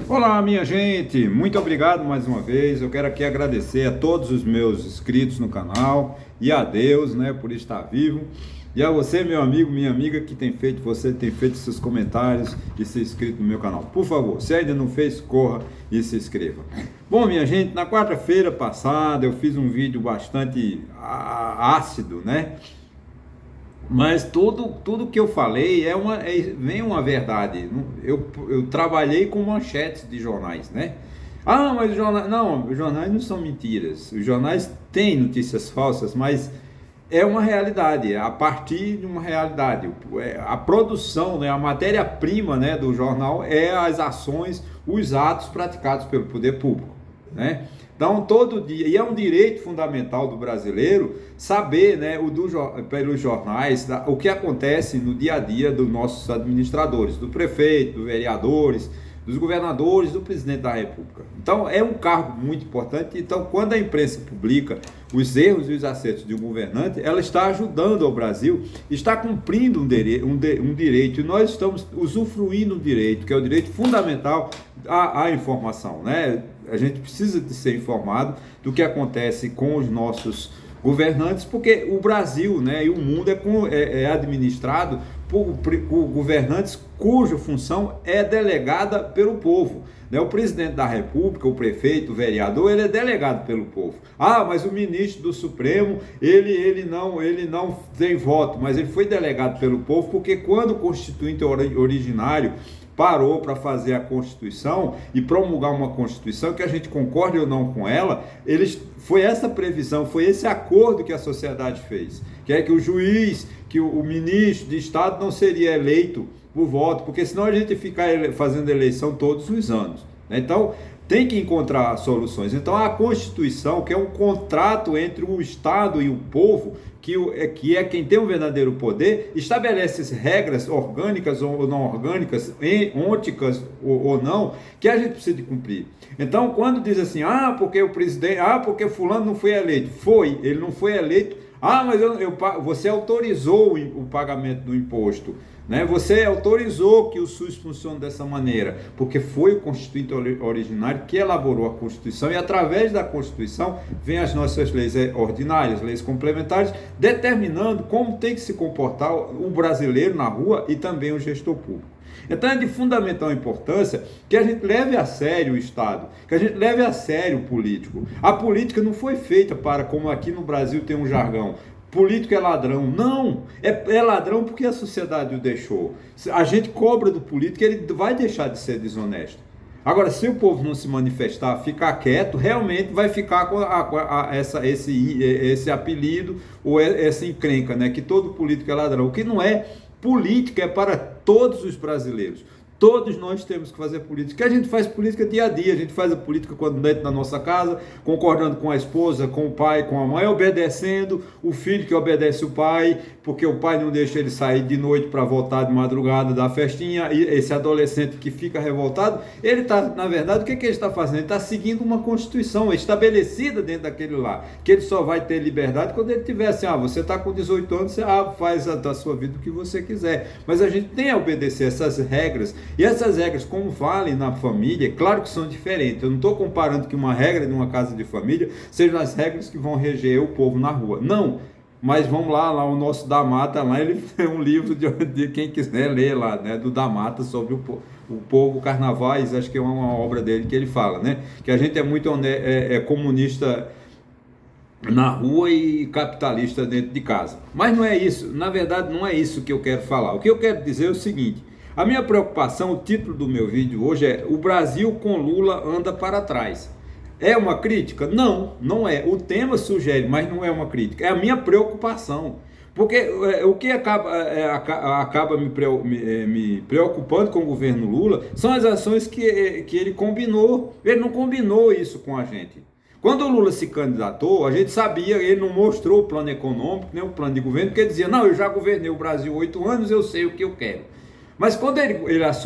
Olá, minha gente, muito obrigado mais uma vez. Eu quero aqui agradecer a todos os meus inscritos no canal e a Deus, né, por estar vivo. E a você, meu amigo, minha amiga, que tem feito seus comentários e se inscrito no meu canal. Por favor, se ainda não fez, corra e se inscreva. Bom, minha gente, na quarta-feira passada eu fiz um vídeo bastante ácido, né? Mas tudo que eu falei vem uma verdade. Eu trabalhei com manchetes de jornais, né? Ah, mas os jornais não são mentiras. Os jornais têm notícias falsas, mas é uma realidade, é a partir de uma realidade. A produção, né, a matéria-prima, né, do jornal é as ações, os atos praticados pelo poder público, né? Então, todo dia, e é um direito fundamental do brasileiro saber, né, pelos jornais, o que acontece no dia a dia dos nossos administradores, do prefeito, dos vereadores, dos governadores, do presidente da República. Então, é um cargo muito importante. Então, quando a imprensa publica os erros e os acertos de um governante, ela está ajudando ao Brasil, está cumprindo um direito, e nós estamos usufruindo um direito, que é o direito fundamental à informação, né? A gente precisa de ser informado do que acontece com os nossos governantes, porque o Brasil, né, e o mundo é administrado por governantes cuja função é delegada pelo povo. Né? O presidente da República, o prefeito, o vereador, ele é delegado pelo povo. Ah, mas o ministro do Supremo, ele não tem voto, mas ele foi delegado pelo povo, porque quando o constituinte originário parou para fazer a Constituição e promulgar uma Constituição, que a gente concorde ou não com ela, foi essa previsão, foi esse acordo que a sociedade fez, que é que o juiz, que o ministro de Estado não seria eleito por voto, porque senão a gente fica fazendo eleição todos os anos, né? Então, tem que encontrar soluções. Então, a Constituição, que é um contrato entre o Estado e o povo, que é quem tem o verdadeiro poder, estabelece regras orgânicas ou não orgânicas, ônticas ou não, que a gente precisa de cumprir. Então, quando diz assim, porque o presidente, porque fulano não foi eleito. Ele não foi eleito. Mas você autorizou o pagamento do imposto, né? Você autorizou que o SUS funcione dessa maneira, porque foi o constituinte originário que elaborou a Constituição, e através da Constituição vem as nossas leis ordinárias, leis complementares, determinando como tem que se comportar o brasileiro na rua e também o gestor público. Então é de fundamental importância que a gente leve a sério o Estado, que a gente leve a sério o político. A política não foi feita para, como aqui no Brasil tem um jargão, político é ladrão. Não, é ladrão porque a sociedade o deixou. A gente cobra do político, ele vai deixar de ser desonesto. Agora, se o povo não se manifestar, ficar quieto, realmente vai ficar com esse apelido ou essa encrenca, né? Que todo político é ladrão. O que não é, política é para todos os brasileiros. Todos nós temos que fazer política. A gente faz política dia a dia. A gente faz a política quando dentro da nossa casa, concordando com a esposa, com o pai, com a mãe, obedecendo o filho que obedece o pai, porque o pai não deixa ele sair de noite para voltar de madrugada da festinha. E esse adolescente que fica revoltado, ele está, na verdade, o que ele está fazendo? Ele está seguindo uma Constituição estabelecida dentro daquele lá, que ele só vai ter liberdade quando ele tiver assim, você está com 18 anos, você faz da sua vida o que você quiser. Mas a gente tem a obedecer essas regras. E essas regras, como valem na família, claro que são diferentes. Eu não estou comparando que uma regra de uma casa de família sejam as regras que vão reger o povo na rua. Não, mas vamos lá o nosso da Mata, lá ele tem um livro de quem quiser ler lá, né, do da Mata, sobre o povo Carnavais, acho que é uma obra dele que ele fala, né, que a gente é muito comunista na rua e capitalista dentro de casa. Mas não é isso, na verdade não é isso que eu quero falar. O que eu quero dizer é o seguinte: a minha preocupação, o título do meu vídeo hoje é: o Brasil com Lula anda para trás. É uma crítica? Não, não é. O tema sugere, mas não é uma crítica. É a minha preocupação. Porque o que acaba me preocupando com o governo Lula são as ações que ele combinou. Ele não combinou isso com a gente. Quando o Lula se candidatou, a gente sabia, ele não mostrou o plano econômico, nem o plano de governo, porque ele dizia, não, eu já governei o Brasil 8 anos, eu sei o que eu quero. Mas quando ele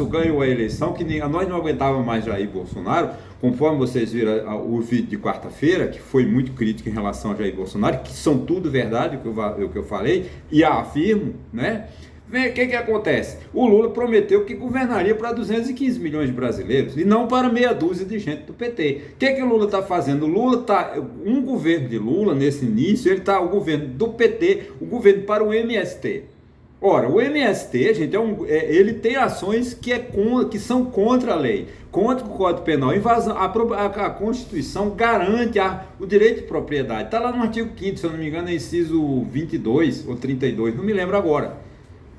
ganhou a eleição, que nós não aguentávamos mais Jair Bolsonaro, conforme vocês viram o vídeo de quarta-feira, que foi muito crítico em relação a Jair Bolsonaro, que são tudo verdade o que eu falei, e afirmo, né? O que acontece? O Lula prometeu que governaria para 215 milhões de brasileiros e não para meia dúzia de gente do PT. O que o Lula está fazendo? O Lula está, um governo de Lula, nesse início, ele está o governo do PT, o governo para o MST. Ora, o MST, gente, ele tem ações que são contra a lei, contra o Código Penal. Invasão, a Constituição garante o direito de propriedade. Está lá no artigo 5º, se eu não me engano, é inciso 22 ou 32, não me lembro agora.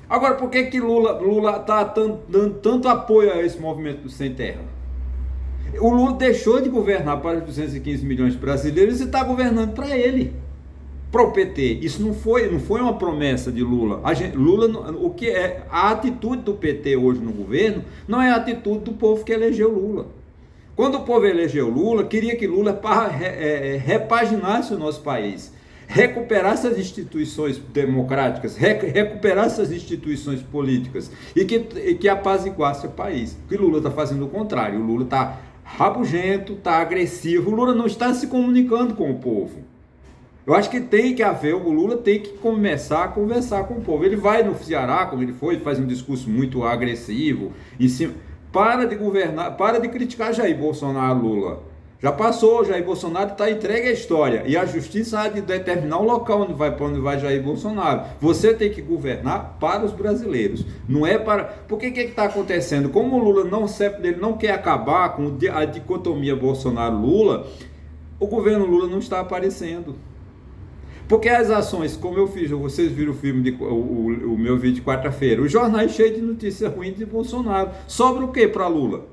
Agora, por que Lula está dando tanto apoio a esse movimento do Sem Terra? O Lula deixou de governar para os 215 milhões de brasileiros e está governando para ele, para o PT. Isso não foi uma promessa de Lula. O que é a atitude do PT hoje no governo não é a atitude do povo que elegeu Lula. Quando o povo elegeu Lula, queria que Lula repaginasse o nosso país, recuperasse as instituições democráticas, recuperasse as instituições políticas e que apaziguasse o país. O que Lula está fazendo o contrário. O Lula está rabugento, está agressivo, o Lula não está se comunicando com o povo. Eu acho que tem que haver, o Lula tem que começar a conversar com o povo. Ele vai no Ceará, como ele foi, faz um discurso muito agressivo, em cima. Para de governar, para de criticar Jair Bolsonaro, Lula. Já passou, Jair Bolsonaro está entregue à história e a justiça há de determinar o local para onde vai Jair Bolsonaro. Você tem que governar para os brasileiros, não é para... Porque o que está acontecendo? Como o Lula não quer acabar com a dicotomia Bolsonaro-Lula, o governo Lula não está aparecendo. Porque as ações, como eu fiz, vocês viram o meu vídeo de quarta-feira, os jornais cheios de notícias ruins de Bolsonaro. Sobra o que para Lula?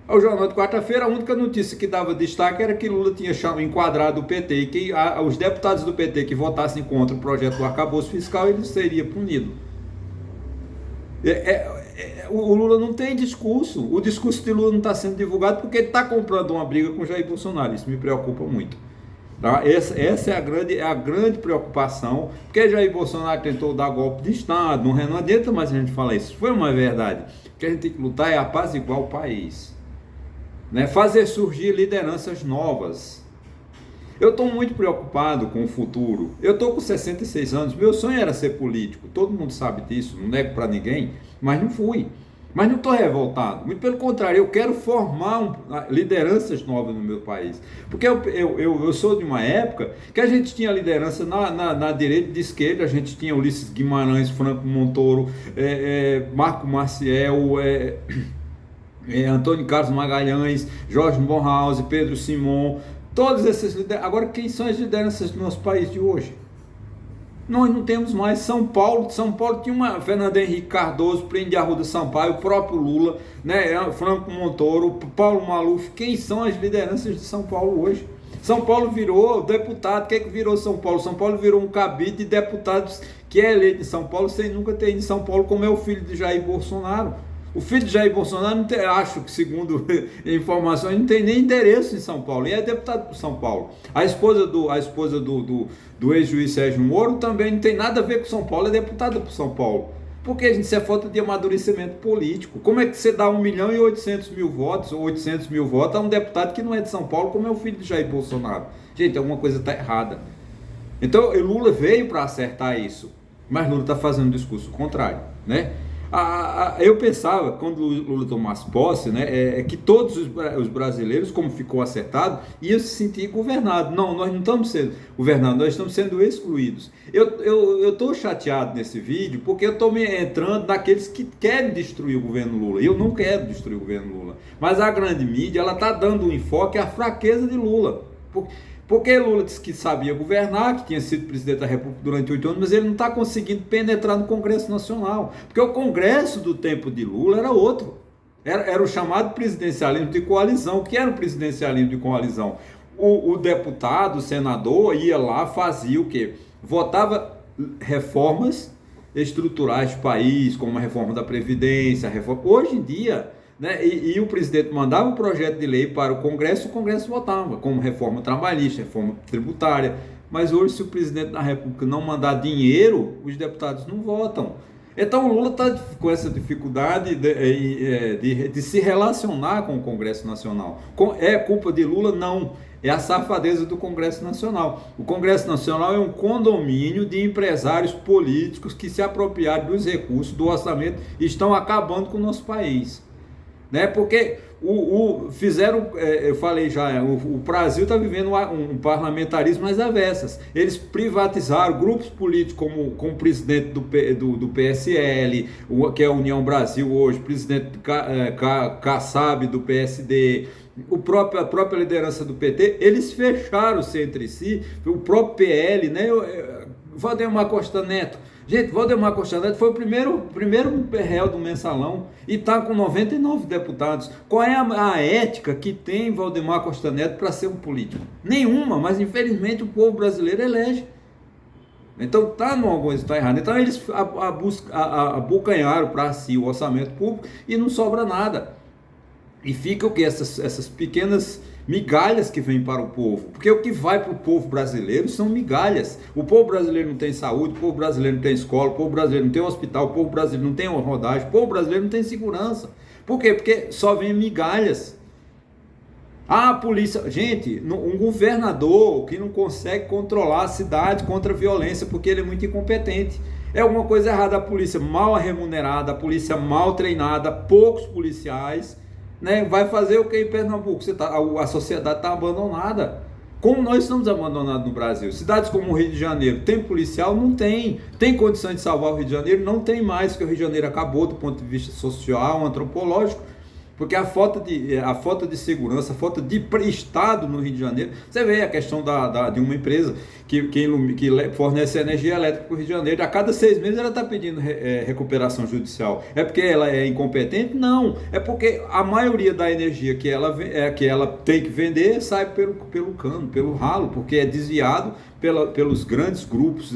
O jornal de quarta-feira, a única notícia que dava destaque era que Lula tinha enquadrado o PT e que os deputados do PT que votassem contra o projeto do arcabouço fiscal, ele seria punido. O Lula não tem discurso. O discurso de Lula não está sendo divulgado porque ele está comprando uma briga com Jair Bolsonaro. Isso me preocupa muito. Tá? Essa é a grande preocupação, porque Jair Bolsonaro tentou dar golpe de Estado, não adianta mais a gente falar isso. Foi uma verdade. O que a gente tem que lutar é apaziguar o país. Fazer surgir lideranças novas. Eu estou muito preocupado com o futuro. Eu estou com 66 anos, meu sonho era ser político, todo mundo sabe disso, não nego para ninguém, mas não fui. Mas não estou revoltado, muito pelo contrário, eu quero formar lideranças novas no meu país. Porque eu sou de uma época que a gente tinha liderança na direita e de esquerda, a gente tinha Ulisses Guimarães, Franco Montoro, Marco Maciel, Antônio Carlos Magalhães, Jorge Bornhausen, Pedro Simon, todos esses lideranças. Agora, quem são as lideranças do nosso país de hoje? Nós não temos mais. São Paulo tinha uma Fernando Henrique Cardoso, Plínio de Arruda Sampaio, o próprio Lula, Franco Montoro, Paulo Maluf. Quem são as lideranças de São Paulo hoje? São Paulo virou deputado. O que é que virou São Paulo? São Paulo virou um cabide de deputados que é eleito em São Paulo sem nunca ter ido em São Paulo, como é o filho de Jair Bolsonaro. O filho de Jair Bolsonaro, acho que segundo informações, não tem nem endereço em São Paulo. E é deputado por São Paulo. A esposa do ex-juiz Sérgio Moro também não tem nada a ver com São Paulo, é deputada por São Paulo. Porque, gente, isso é falta de amadurecimento político. Como é que você dá 1.800.000 votos, ou 800 mil votos, a um deputado que não é de São Paulo, como é o filho de Jair Bolsonaro? Gente, alguma coisa está errada. Então, o Lula veio para acertar isso, mas Lula está fazendo um discurso contrário, eu pensava, quando o Lula tomasse posse, que todos os brasileiros, como ficou acertado, iam se sentir governados. Não, nós não estamos sendo governados, nós estamos sendo excluídos. Eu estou chateado nesse vídeo, porque eu estou me entrando naqueles que querem destruir o governo Lula. Eu não quero destruir o governo Lula. Mas a grande mídia está dando um enfoque à fraqueza de Lula. Porque Lula disse que sabia governar, que tinha sido presidente da República durante 8 anos, mas ele não está conseguindo penetrar no Congresso Nacional. Porque o Congresso do tempo de Lula era outro. Era o chamado presidencialismo de coalizão. O que era o presidencialismo de coalizão? O deputado, o senador, ia lá, fazia o quê? Votava reformas estruturais do país, como a reforma da Previdência, Hoje em dia... E o presidente mandava um projeto de lei para o Congresso votava, como reforma trabalhista, reforma tributária. Mas hoje, se o presidente da República não mandar dinheiro, os deputados não votam. Então o Lula está com essa dificuldade de se relacionar com o Congresso Nacional. É culpa de Lula? Não. É a safadeza do Congresso Nacional. O Congresso Nacional é um condomínio de empresários políticos que se apropriaram dos recursos do orçamento e estão acabando com o nosso país. Né? Porque fizeram, eu falei já, o Brasil está vivendo um parlamentarismo às avessas. Eles privatizaram grupos políticos como o presidente do PSL, que é a União Brasil hoje, presidente Kassab do PSD, a própria liderança do PT. Eles fecharam-se entre si, o próprio PL, né? Valdemar Costa Neto. Gente, Valdemar Costa Neto foi o primeiro réu do mensalão e está com 99 deputados. Qual é a ética que tem Valdemar Costa Neto para ser um político? Nenhuma, mas infelizmente o povo brasileiro elege. Então alguma coisa está errada. Então eles abocanharam para si o orçamento público e não sobra nada. E fica o que? Essas pequenas migalhas que vêm para o povo, porque o que vai para o povo brasileiro são migalhas. O povo brasileiro não tem saúde, o povo brasileiro não tem escola, o povo brasileiro não tem hospital, o povo brasileiro não tem uma rodagem, o povo brasileiro não tem segurança. Por quê? Porque só vem migalhas. A polícia, gente, um governador que não consegue controlar a cidade contra a violência porque ele é muito incompetente. É alguma coisa errada, a polícia mal remunerada, a polícia mal treinada, poucos policiais. Né? Vai fazer o que em Pernambuco? A sociedade está abandonada. Como nós estamos abandonados no Brasil? Cidades como o Rio de Janeiro, tem policial? Não tem. Tem condições de salvar o Rio de Janeiro? Não tem mais, porque o Rio de Janeiro acabou do ponto de vista social, antropológico. Porque a falta de segurança, a falta de Estado no Rio de Janeiro, você vê a questão de uma empresa que fornece energia elétrica para o Rio de Janeiro, a cada 6 meses ela está pedindo recuperação judicial. É porque ela é incompetente? Não, é porque a maioria da energia que ela tem que vender sai pelo cano, pelo ralo, porque é desviado pelos grandes grupos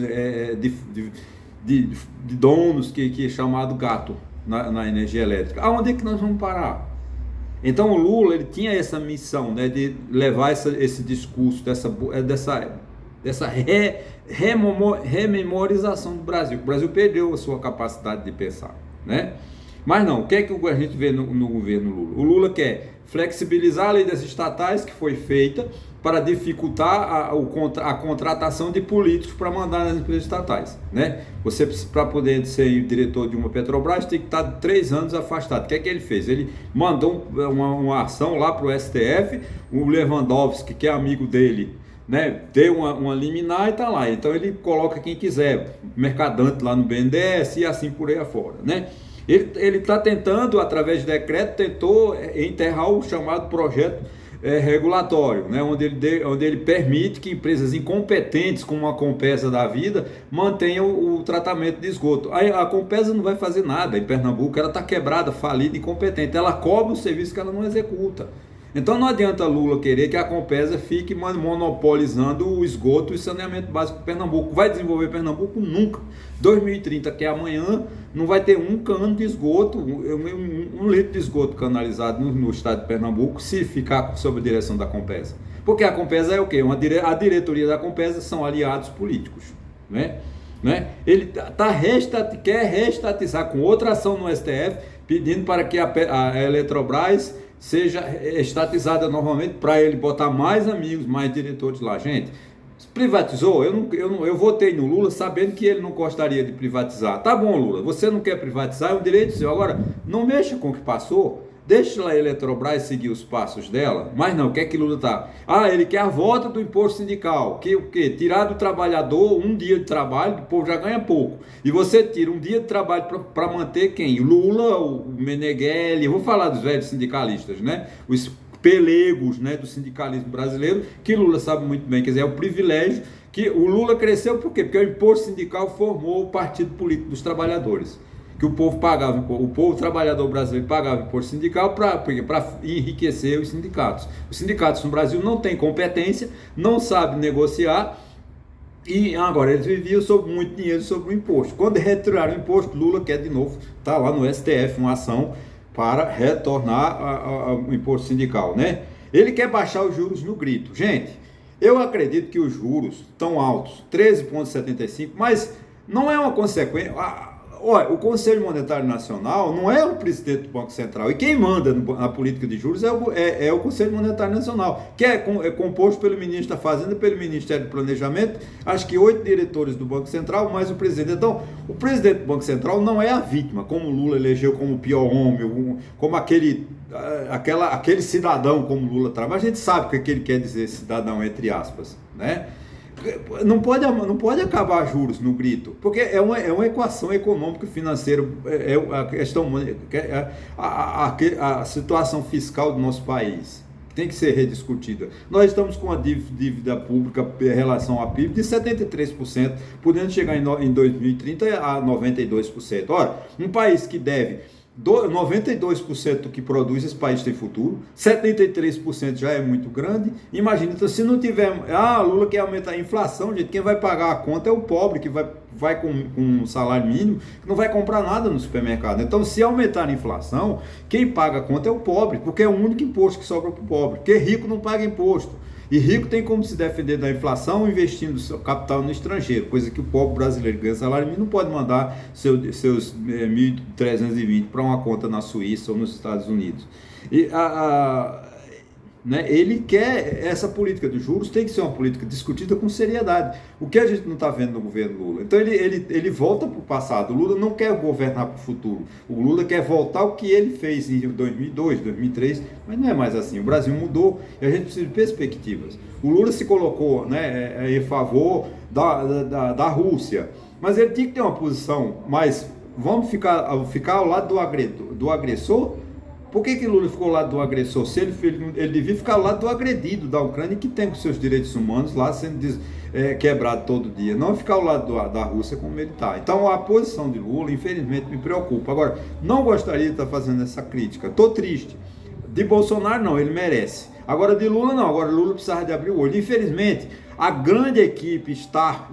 de donos que é chamado gato na energia elétrica. Aonde é que nós vamos parar? Então o Lula ele tinha essa missão, né, de levar esse discurso, dessa rememorização do Brasil. O Brasil perdeu a sua capacidade de pensar, né? Mas não, o que é que a gente vê no governo Lula? O Lula quer flexibilizar a lei das estatais que foi feita para dificultar a contratação de políticos para mandar nas empresas estatais, né? Você, para poder ser diretor de uma Petrobras, tem que estar 3 anos afastado. O que é que ele fez? Ele mandou uma ação lá para o STF, o Lewandowski, que é amigo dele, né, deu uma liminar e está lá. Então ele coloca quem quiser, mercadante lá no BNDES e assim por aí afora, né? Ele está tentando, através de decreto, tentou enterrar o chamado projeto regulatório, né, onde ele permite que empresas incompetentes, como a Compesa da vida, mantenham o tratamento de esgoto. A Compesa não vai fazer nada em Pernambuco, ela está quebrada, falida, incompetente, ela cobra o serviço que ela não executa. Então não adianta Lula querer que a Compesa fique monopolizando o esgoto e saneamento básico de Pernambuco. Vai desenvolver Pernambuco? Nunca. 2030, que é amanhã, não vai ter um cano de esgoto, um litro de esgoto canalizado no estado de Pernambuco, se ficar sob a direção da Compesa. Porque a Compesa é o quê? A diretoria da Compesa são aliados políticos, né? Ele quer reestatizar com outra ação no STF, pedindo para que a Eletrobras seja estatizada novamente, para ele botar mais amigos, mais diretores lá. Gente, privatizou? Eu votei no Lula sabendo que ele não gostaria de privatizar. Tá bom, Lula, você não quer privatizar, é um direito seu. Agora, não mexa com o que passou. Deixa lá a Eletrobras seguir os passos dela. Mas não, o que é que Lula tá? Ele quer a volta do imposto sindical. Que o quê? Tirar do trabalhador um dia de trabalho, o povo já ganha pouco. E você tira um dia de trabalho para manter quem? Lula, o Meneghelli, eu vou falar dos velhos sindicalistas, né? Os pelegos, né, do sindicalismo brasileiro, que Lula sabe muito bem, quer dizer, é o privilégio que o Lula cresceu, por quê? Porque o imposto sindical formou o partido político dos trabalhadores. Que o povo pagava, o povo trabalhador brasileiro pagava imposto sindical para enriquecer os sindicatos. Os sindicatos no Brasil não têm competência, não sabem negociar e agora eles viviam sobre muito dinheiro sobre o imposto. Quando retiraram o imposto, Lula quer de novo, está lá no STF uma ação para retornar o imposto sindical, né? Ele quer baixar os juros no grito. Gente, eu acredito que os juros estão altos, 13,75, mas não é uma consequência. Olha, o Conselho Monetário Nacional não é o presidente do Banco Central. E quem manda na política de juros é o Conselho Monetário Nacional, que é composto pelo ministro da Fazenda, pelo Ministério do Planejamento, acho que 8 diretores do Banco Central, mais o presidente. Então, o presidente do Banco Central não é a vítima, como o Lula elegeu como o pior homem, como aquele cidadão como o Lula traz. Mas a gente sabe o que ele quer dizer, cidadão, entre aspas, né? Não pode acabar juros no grito, porque é uma equação econômica e financeira, a questão, a situação fiscal do nosso país tem que ser rediscutida. Nós estamos com a dívida pública em relação ao PIB de 73%, podendo chegar em 2030 a 92%. Ora, um país que deve 92% do que produz, esse país tem futuro, 73% já é muito grande. Imagina, então, se não tiver. Lula quer aumentar a inflação, gente, quem vai pagar a conta é o pobre, que vai com um salário mínimo, que não vai comprar nada no supermercado. Então, se aumentar a inflação, quem paga a conta é o pobre, porque é o único imposto que sobra para o pobre, porque rico não paga imposto. E rico tem como se defender da inflação investindo seu capital no estrangeiro, coisa que o pobre brasileiro que ganha salário mínimo não pode mandar seus 1.320 para uma conta na Suíça ou nos Estados Unidos. E ele quer essa política de juros, tem que ser uma política discutida com seriedade, o que a gente não está vendo no governo Lula. Então ele volta para o passado. O Lula não quer governar para o futuro, o Lula quer voltar ao que ele fez em 2002, 2003, mas não é mais assim. O Brasil mudou e a gente precisa de perspectivas. O Lula se colocou, em favor da Rússia, mas ele tinha que ter uma posição mais, vamos ficar ao lado do agressor. Por que Lula ficou ao lado do agressor? Se ele devia ficar ao lado do agredido da Ucrânia, que tem os seus direitos humanos lá sendo quebrado todo dia. Não ficar ao lado da Rússia como ele está. Então a posição de Lula, infelizmente, me preocupa. Agora, não gostaria de estar fazendo essa crítica. Estou triste. De Bolsonaro, não, ele merece. Agora de Lula, não. Agora Lula precisava de abrir o olho. Infelizmente, a grande equipe,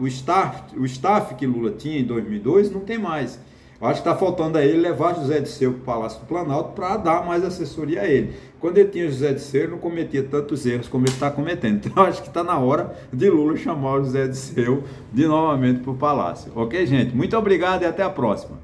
o staff que Lula tinha em 2002, não tem mais. Eu acho que está faltando a ele levar José Dirceu para o Palácio do Planalto para dar mais assessoria a ele. Quando ele tinha José Dirceu, ele não cometia tantos erros como ele está cometendo. Então, eu acho que está na hora de Lula chamar o José Dirceu novamente para o Palácio. Ok, gente? Muito obrigado e até a próxima.